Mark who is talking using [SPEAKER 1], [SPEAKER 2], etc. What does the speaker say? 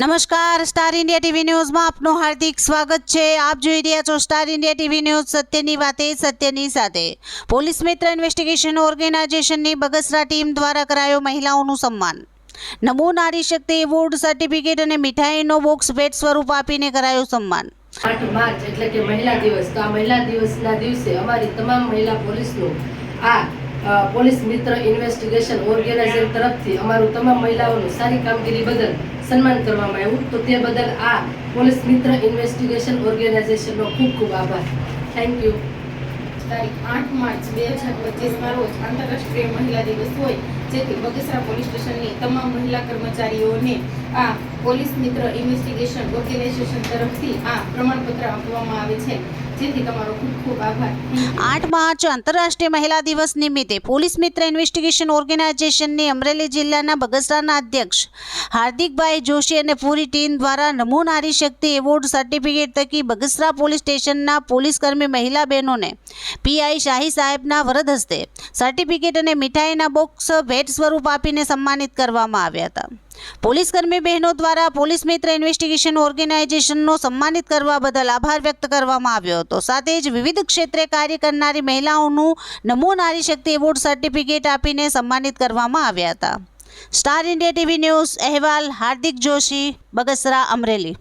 [SPEAKER 1] નમસ્કાર, star India TV ન્યૂઝમાં આપનું હાર્દિક સ્વાગત છે। આપ જોઈ રહ્યા છો સ્ટાર ઇન્ડિયા ટીવી ન્યૂઝ, સત્યની વાતે સત્યની સાથે। પોલીસ મિત્ર ઇન્વેસ્ટિગેશન ઓર્ગેનાઇઝેશનની બગસરા ટીમ દ્વારા કરાયો મહિલાઓનું સન્માન। નમો નારી શક્તિ એવોર્ડ સર્ટિફિકેટ અને મીઠાઈનો બોક્સ ભેટ સ્વરૂપ આપીને કરાયો સન્માન।
[SPEAKER 2] 8 માર્ચ એટલે કે મહિલા દિવસ, તો આ મહિલા દિવસના દિવસે અમારી તમામ મહિલા પોલીસનું પોલીસ મિત્ર ઇન્વેસ્ટિગેશન ઓર્ગેનાઇઝેશન તરફથી અમારું તમામ મહિલાઓનું સારી કામગીરી બદલ સન્માન કરવામાં આવ્યું। તો તે બદલ આ પોલીસ મિત્ર ઇન્વેસ્ટિગેશન ઓર્ગેનાઇઝેશનનો ખૂબ ખૂબ આભાર। Thank you.
[SPEAKER 3] તારીખ 8 માર્ચ 2025ના રોજ આંતરરાષ્ટ્રીય મહિલા દિવસ હોય, જેથી બગસરા પોલીસ સ્ટેશનની તમામ મહિલા કર્મચારીઓને આ પોલીસ મિત્ર ઇન્વેસ્ટિગેશન ઓર્ગેનાઇઝેશન તરફથી આ પ્રમાણપત્ર આપવામાં આવે છે, જેથી તમારો ખૂબ ખૂબ આભાર।
[SPEAKER 1] 8 માર્ચ આંતરરાષ્ટ્રીય મહિલા દિવસ નિમિત્તે પોલીસ મિત્ર ઇન્વેસ્ટિગેશન ઓર્ગેનાઇઝેશનની અમરેલી જિલ્લાના બગસરાના અધ્યક્ષ હાર્દિકભાઈ જોશી અને પૂરી ટીમ દ્વારા નમો નારી શક્તિ એવોર્ડ સર્ટિફિકેટ થકી બગસરા પોલીસ સ્ટેશનના પોલીસકર્મી મહિલા બહેનોને પીઆઈ શાહી સાહેબના વરદ હસ્તે સર્ટિફિકેટ અને મીઠાઈના બોક્સ ભેટ સ્વરૂપ આપીને સન્માનિત કરવામાં આવ્યા હતા। પોલીસકર્મી બહેનો દ્વારા પોલીસ મિત્ર ઇન્વેસ્ટિગેશન ઓર્ગેનાઇઝેશનનો સન્માનિત કરવા બદલ આભાર વ્યક્ત કરવામાં આવ્યો હતો। સાથે જ વિવિધ ક્ષેત્રે કાર્ય કરનારી મહિલાઓનું નમો નારી શક્તિ એવોર્ડ સર્ટિફિકેટ આપીને સન્માનિત કરવામાં આવ્યા હતા। સ્ટાર ઇન્ડિયા ટીવી ન્યૂઝ અહેવાલ હાર્દિક જોશી, બગસરા, અમરેલી।